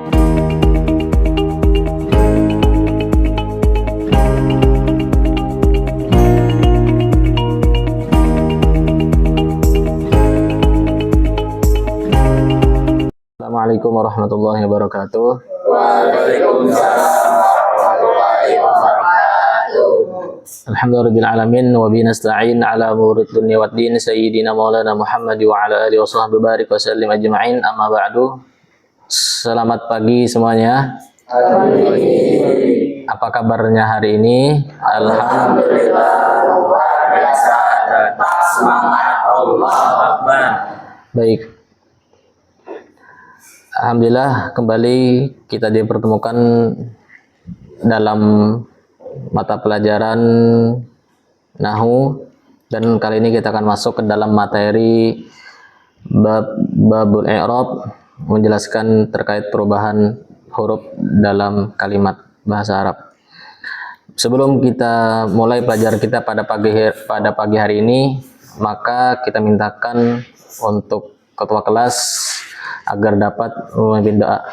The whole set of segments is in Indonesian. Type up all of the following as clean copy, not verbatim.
Assalamualaikum warahmatullahi wabarakatuh. Waalaikumsalam warahmatullahi wabarakatuh. Alhamdulillahirabbil alamin wa bihi nasta'in ala umurid dunya waddin sayyidina maulana Muhammad wa ala alihi washabbihi barik wa sallim ajma'in. Amma ba'du. Selamat pagi semuanya. Apa kabarnya hari ini? Alhamdulillah luar biasa, tetap semangat. Allahu Akbar. Baik. Alhamdulillah kembali kita dipertemukan dalam mata pelajaran Nahwu, dan kali ini kita akan masuk ke dalam materi babul i'rab, menjelaskan terkait perubahan huruf dalam kalimat bahasa Arab. Sebelum kita mulai pelajaran kita pada pagi hari ini, maka kita mintakan untuk ketua kelas agar dapat memimpin doa.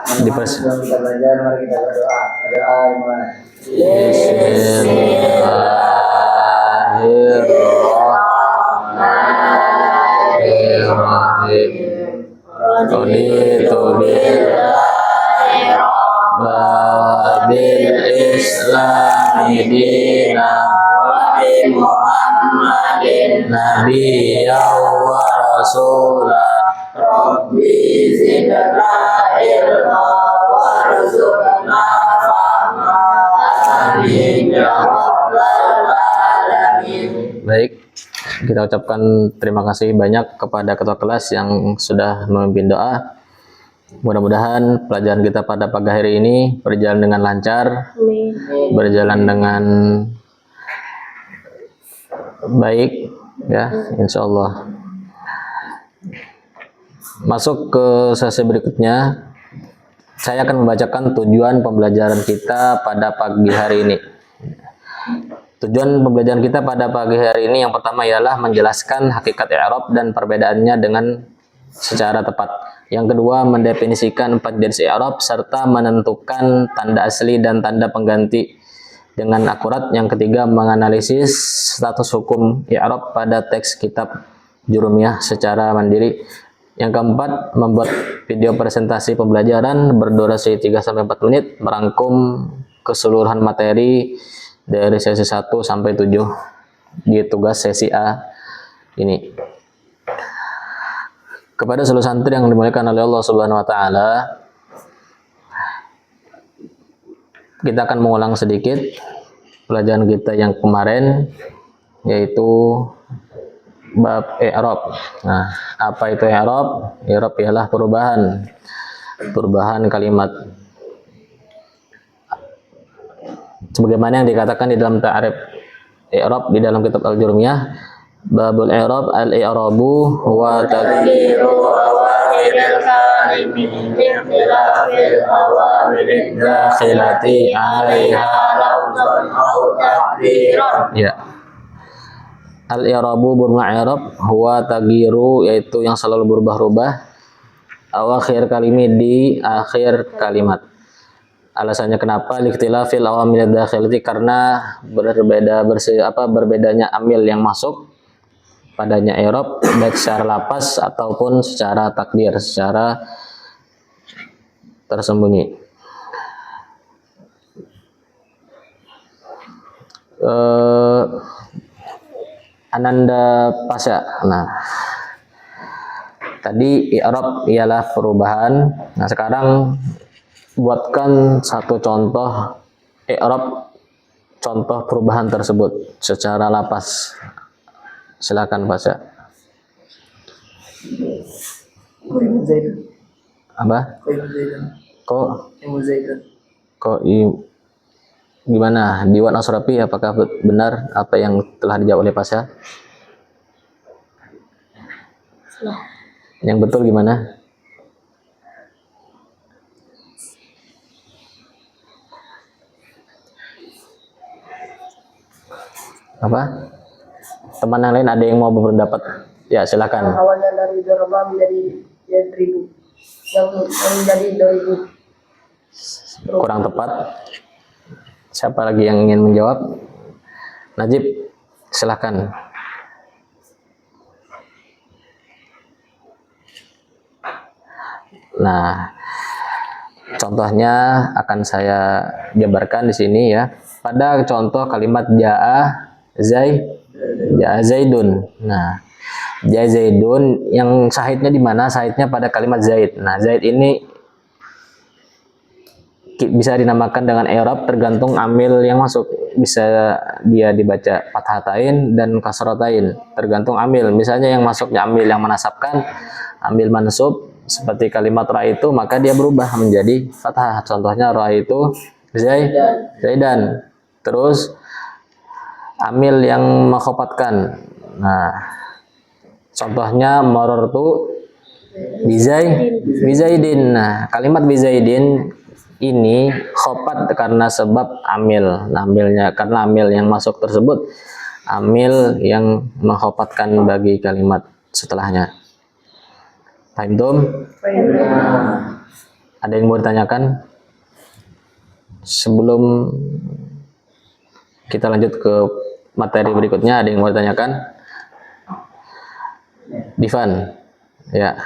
Sebelum kita belajar, mari kita berdoa. Doa dimulai. Bismillahirrahmanirrahim. Babil Islami dina Wa bi Muhammadin nabiyyan wa rasulah. Rabbi zidna ilma warzuqna fahma. Amin ya rabbal alamin. Baik, kita ucapkan terima kasih banyak kepada ketua kelas yang sudah memimpin doa. Mudah-mudahan pelajaran kita pada pagi hari ini berjalan dengan lancar, berjalan dengan baik, ya, insya Allah. Masuk ke sesi berikutnya, saya akan membacakan tujuan pembelajaran kita pada pagi hari ini. Tujuan pembelajaran kita pada pagi hari ini yang pertama ialah menjelaskan hakikat i'rab dan perbedaannya dengan secara tepat. Yang kedua, mendefinisikan 4 jenis i'rab serta menentukan tanda asli dan tanda pengganti dengan akurat. Yang ketiga, menganalisis status hukum i'rab pada teks kitab Jurumiyah secara mandiri. Yang keempat, membuat video presentasi pembelajaran berdurasi 3-4 menit merangkum keseluruhan materi dari sesi 1 sampai 7 di tugas sesi A ini. Kepada seluruh santri yang dimuliakan oleh Allah Subhanahu wa taala, kita akan mengulang sedikit pelajaran kita yang kemarin, yaitu bab i'rab. Nah, apa itu i'rab? I'rab ialah perubahan kalimat. Sebagaimana yang dikatakan di dalam ta'rif i'rab di dalam kitab Al-Jurumiyah, babul i'rab al-i'rabu wa Taqdiru awamilil kalimi ikhtilafil awamilid dakhilati 'alaiha. lafzan aw taqdiran. Ya. Al-i'rabu bermakna i'rab huwa tagyiru, yaitu yang selalu berubah-ubah, awakhir kalimi, di akhir kalimat. Alasannya kenapa? Likhtilafil awamil dakhilati, karena berbedanya amil yang masuk padanya i'rab, baik secara lapas ataupun secara takdir, secara tersembunyi. Ananda Pasha. Nah, tadi i'rab ialah perubahan. Nah, sekarang buatkan satu contoh i'rab, contoh perubahan tersebut secara lapas. Silakan Pasha. Apa? Gimana? Diwan Asrafi, apakah benar apa yang telah dijawab oleh Pasha? Yang betul gimana? Apa? Teman yang lain ada yang mau berpendapat? Ya, silakan. Awalnya dari darba menjadi yadribu. yang menjadi doib. Kurang tepat. Siapa lagi yang ingin menjawab? Najib, silahkan. Nah, contohnya akan saya jabarkan di sini ya. Pada contoh kalimat jaa zaidun. Nah, jaa zaidun yang sahidnya di mana? Sahidnya pada kalimat zaid. Nah, zaid ini bisa dinamakan dengan i'rab tergantung amil yang masuk. Bisa dia dibaca fathatain dan kasratain, tergantung amil. Misalnya yang masuknya amil yang menasabkan, amil mansub seperti kalimat ra'aitu, maka dia berubah menjadi fathah. Contohnya ra'aitu zaidan. Terus amil yang mengkhafatkan. Nah, contohnya marartu bizaidin. Nah, kalimat bizaidin ini khopat karena sebab amil. Nah, karena amil yang masuk tersebut amil yang mengkhafatkan bagi kalimat setelahnya. Paham Dom? Ada yang mau ditanyakan? Sebelum kita lanjut ke materi berikutnya, ada yang mau ditanyakan? Divan, ya.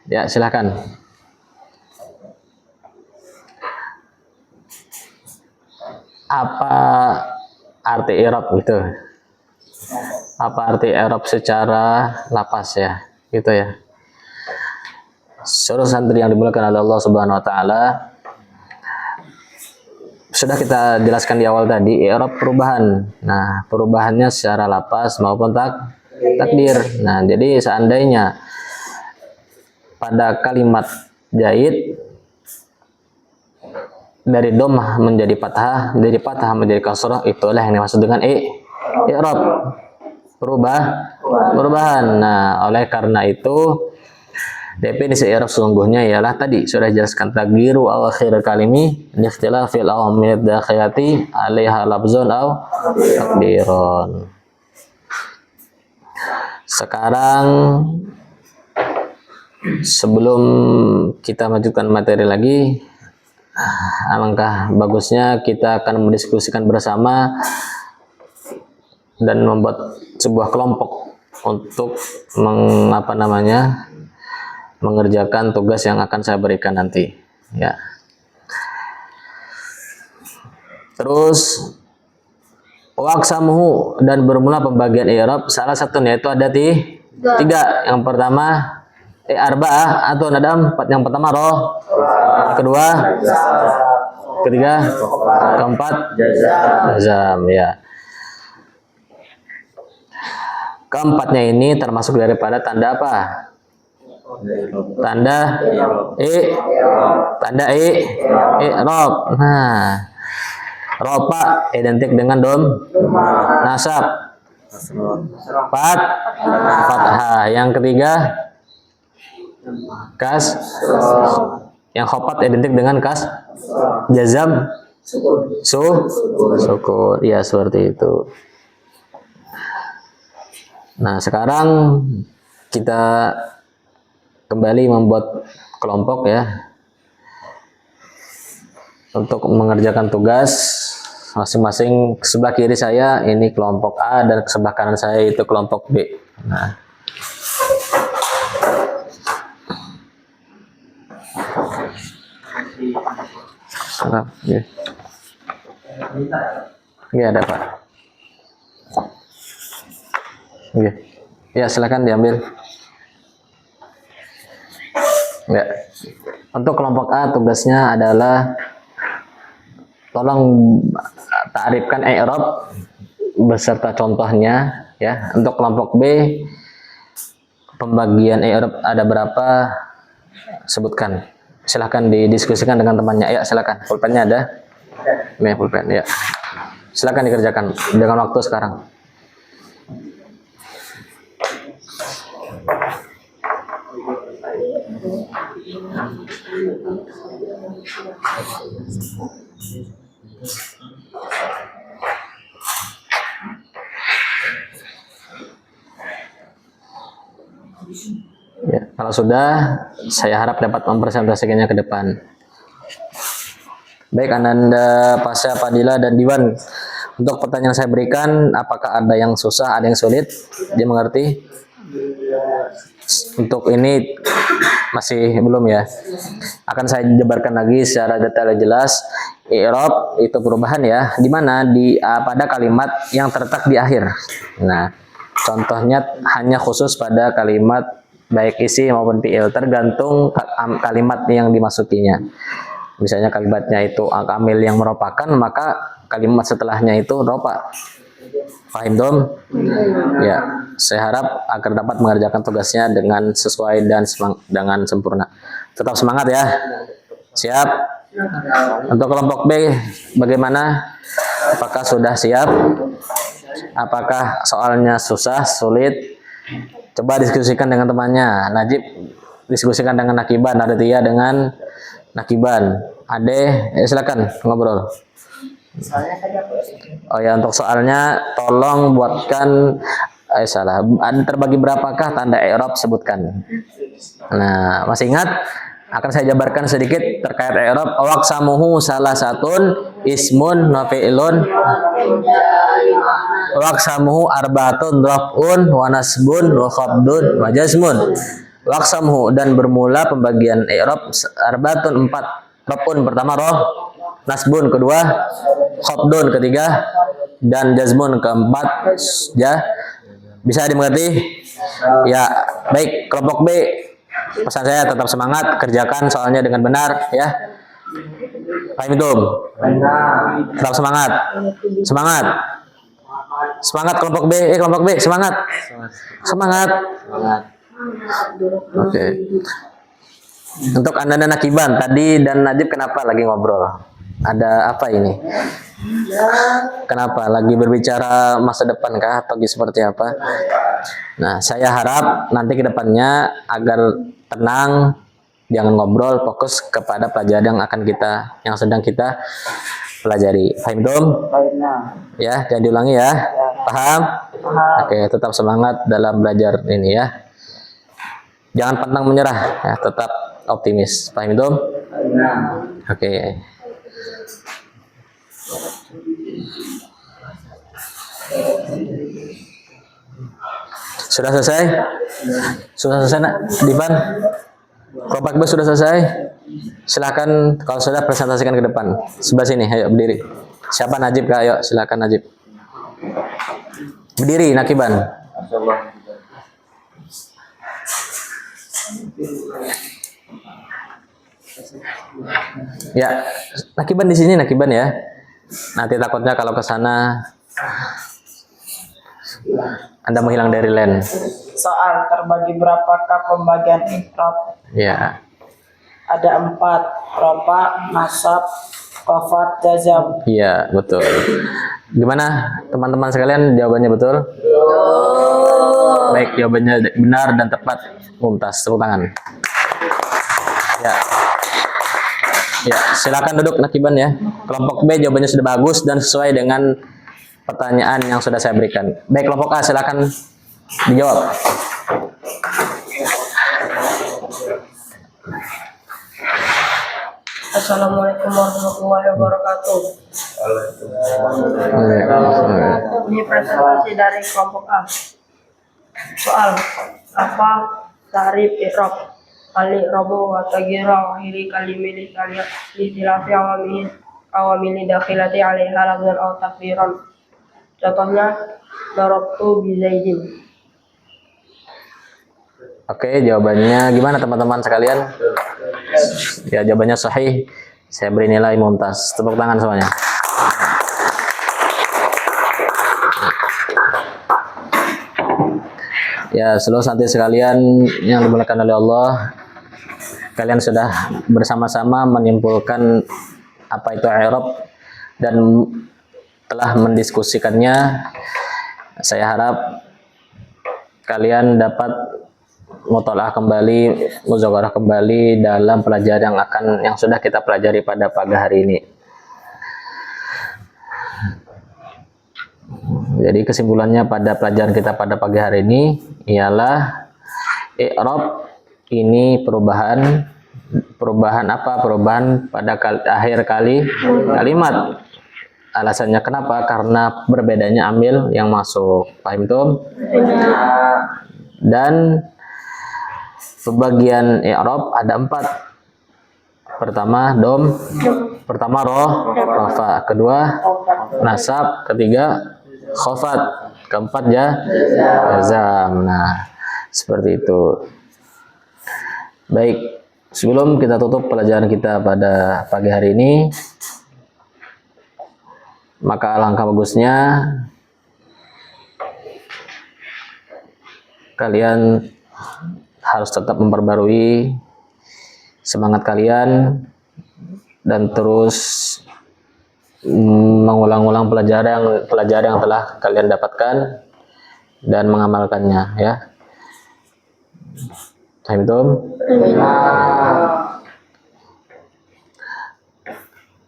Ya, silakan. Apa arti i'rab gitu? Apa arti i'rab secara lapas ya? Gitu ya. Seluruh santri yang dimuliakan oleh Allah Subhanahu wa taala, sudah kita jelaskan di awal tadi i'rab perubahan. Nah, perubahannya secara lapas maupun takdir. Nah, jadi seandainya pada kalimat jahid dari dhammah menjadi fathah, dari fathah menjadi kasrah, itulah yang dimaksud dengan i'rab. Perubahan. Nah, oleh karena itu definisi i'rab sesungguhnya ialah tadi sudah jelaskan takdiru akhir kalimi ikhtilafil awamil dakhilati 'alaiha lafzun aw takdirun. Sekarang sebelum kita lanjutkan materi lagi, alangkah bagusnya kita akan mendiskusikan bersama dan membuat sebuah kelompok untuk mengerjakan tugas yang akan saya berikan nanti, ya. Terus waqsamuhu, dan bermula pembagian i'rab salah satunya itu ada tiga. Yang pertama arba'ah atau nadam, yang pertama roh, kedua, ketiga, keempat jazam, ya. Keempatnya ini termasuk daripada tanda apa? Tanda i'rab. Nah, ropa identik dengan dom, nasab, fathah. Yang ketiga kas, yang khopat identik dengan kas, jazam, sukun. Ya, seperti itu. Nah, sekarang kita kembali membuat kelompok ya untuk mengerjakan tugas masing-masing. Sebelah kiri saya ini kelompok A dan sebelah kanan saya itu kelompok B. Nah, ya. Ini ada Pak. Oke. Ya, silakan diambil. Ya. Untuk kelompok A tugasnya adalah tolong ta'rifkan i'rab beserta contohnya ya. Untuk kelompok B pembagian i'rab ada berapa? Sebutkan. Silakan didiskusikan dengan temannya. Ya, silakan. Pulpennya ada? Ya, pulpen ya. Silakan dikerjakan dengan waktu sekarang. Ya, kalau sudah, saya harap dapat mempresentasikannya ke depan. Baik, Ananda, Pasha, Fadila, dan Diwan. Untuk pertanyaan saya berikan, apakah ada yang susah, ada yang sulit? Dia mengerti? Untuk ini masih belum ya. Akan saya jabarkan lagi secara detail jelas. I'rab itu perubahan ya. Di mana pada kalimat yang terletak di akhir. Nah, contohnya hanya khusus pada kalimat baik isi maupun fi'il, tergantung kalimat yang dimasukinya. Misalnya kalimatnya itu amil yang merupakan, maka kalimat setelahnya itu ropa. Paham dong? Ya, saya harap agar dapat mengerjakan tugasnya dengan sesuai dan dengan sempurna. Tetap semangat ya. Siap? Untuk kelompok B bagaimana? Apakah sudah siap? Apakah soalnya susah, sulit? Coba diskusikan dengan temannya. Najib diskusikan dengan Nakiban, Aditya dengan Nakiban. Ade, silakan ngobrol. Oh ya, untuk soalnya tolong buatkan terbagi berapakah tanda i'rab, sebutkan. Nah, masih ingat? Akan saya jabarkan sedikit terkait i'rab. Waqsamuhu salah satun ismun wa fi'lun. Waqsamuhu arba'atun raf'un wa nasbun wa khabdun wa jazmun. Waqsamuhu, dan bermula pembagian i'rab arba'atun 4. Raf'un pertama roh, nasbun kedua, khabdun ketiga, dan jazmun keempat. Ya, bisa dimengerti? Ya, baik. Kelompok B, pesan saya tetap semangat, kerjakan soalnya dengan benar ya. Paham itu? Tetap semangat. Semangat. Semangat kelompok B, kelompok B, semangat. Semangat. Oke. Untuk Anda dan Nakiban, tadi dan Najib kenapa lagi ngobrol? Ada apa ini? Kenapa? Lagi berbicara masa depan kah? Atau seperti apa? Nah, saya harap nanti ke depannya agar tenang, jangan ngobrol, fokus kepada pelajaran yang sedang kita pelajari. Paham dong? Ya, jangan diulangi ya. Paham? Oke, tetap semangat dalam belajar ini ya. Jangan pantang menyerah, ya, tetap optimis. Paham dong? Oke. Sudah selesai? Sudah selesai nak? Diban? Kelompok B sudah selesai? Silakan kalau sudah presentasikan ke depan. Sebelah sini, ayo berdiri. Siapa Najib? Ayo silakan Najib. Berdiri Nakiban. Ya, Nakiban di sini Nakiban ya. Nanti takutnya kalau ke sana Anda menghilang dari line. Soal terbagi berapakah pembagian i'rab? Ya. Ada 4, rofa, nasab, khafad, jazam. Iya, betul. Gimana teman-teman sekalian, jawabannya betul? Baik, jawabannya benar dan tepat. Mumtaz, tepuk tangan. Ya. Ya, silakan duduk Nakiban ya. Kelompok B jawabannya sudah bagus dan sesuai dengan pertanyaan yang sudah saya berikan. Baik, kelompok A silakan dijawab. Assalamualaikum warahmatullahi wabarakatuh. Ini presentasi dari kelompok A. Soal, apa tarif i'rab? Kali robo wa tagira wa hiri kalimili kaliya litilafi awamili dakhilati alaiha lafzan aw takbiran. Contohnya darabtu bi Zaidin. Oke, jawabannya gimana teman-teman sekalian? Ya, jawabannya sahih. Saya beri nilai mumtaz. Tepuk tangan semuanya. Ya, seluruh santri sekalian yang dimuliakan oleh Allah, kalian sudah bersama-sama menyimpulkan apa itu i'rab dan telah mendiskusikannya. Saya harap kalian dapat mutalaah kembali, muzakarah kembali dalam pelajaran yang sudah kita pelajari pada pagi hari ini. Jadi kesimpulannya pada pelajaran kita pada pagi hari ini ialah i'rab ini perubahan apa? Perubahan pada akhir kalimat. Alasannya kenapa? Karena berbedanya amil yang masuk. Paham tuh? Dan pembagian i'rab ada 4. Pertama pertama rafa, kedua nasab, ketiga khafat, keempat jazam. Nah, seperti itu. Baik, sebelum kita tutup pelajaran kita pada pagi hari ini, maka alangkah bagusnya kalian harus tetap memperbarui semangat kalian dan terus mengulang-ulang pelajaran yang telah kalian dapatkan dan mengamalkannya, ya. Paham itu?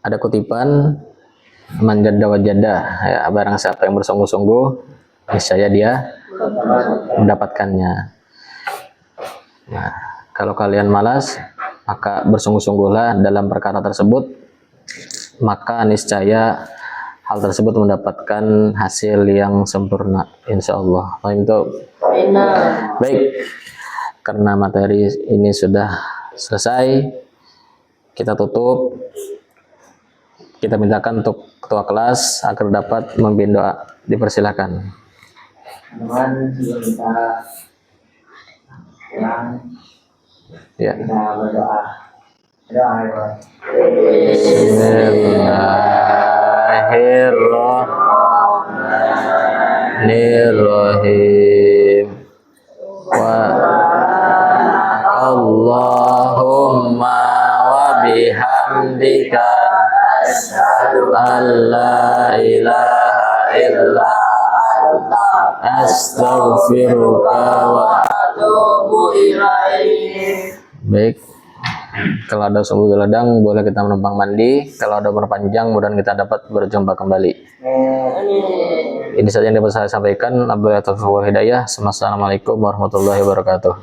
Ada kutipan manjada wajada, ya, barang siapa yang bersungguh-sungguh niscaya dia mendapatkannya. Nah, kalau kalian malas, maka bersungguh-sungguhlah dalam perkara tersebut, maka niscaya hal tersebut mendapatkan hasil yang sempurna, insyaallah. Paham itu? Baik, karena materi ini sudah selesai, kita tutup. Kita mintakan untuk ketua kelas agar dapat memimpin doa. Dipersilakan. Teman-teman, sebelum kita pulang, Ya. kita berdoa. Doa. Bismillahirrahmanirrahim. Wa Allahumma wa bihamdika asyhadu an la ilaha illa anta astaghfiruka wa atubu ilaik. Baik, kalau ada sumbu ladang boleh kita menumpang mandi. Kalau ada berpanjang, mudah kita dapat berjumpa kembali. Ini saja yang dapat saya sampaikan. Wabillahi taufiq wal hidayah. Assalamualaikum warahmatullahi wabarakatuh.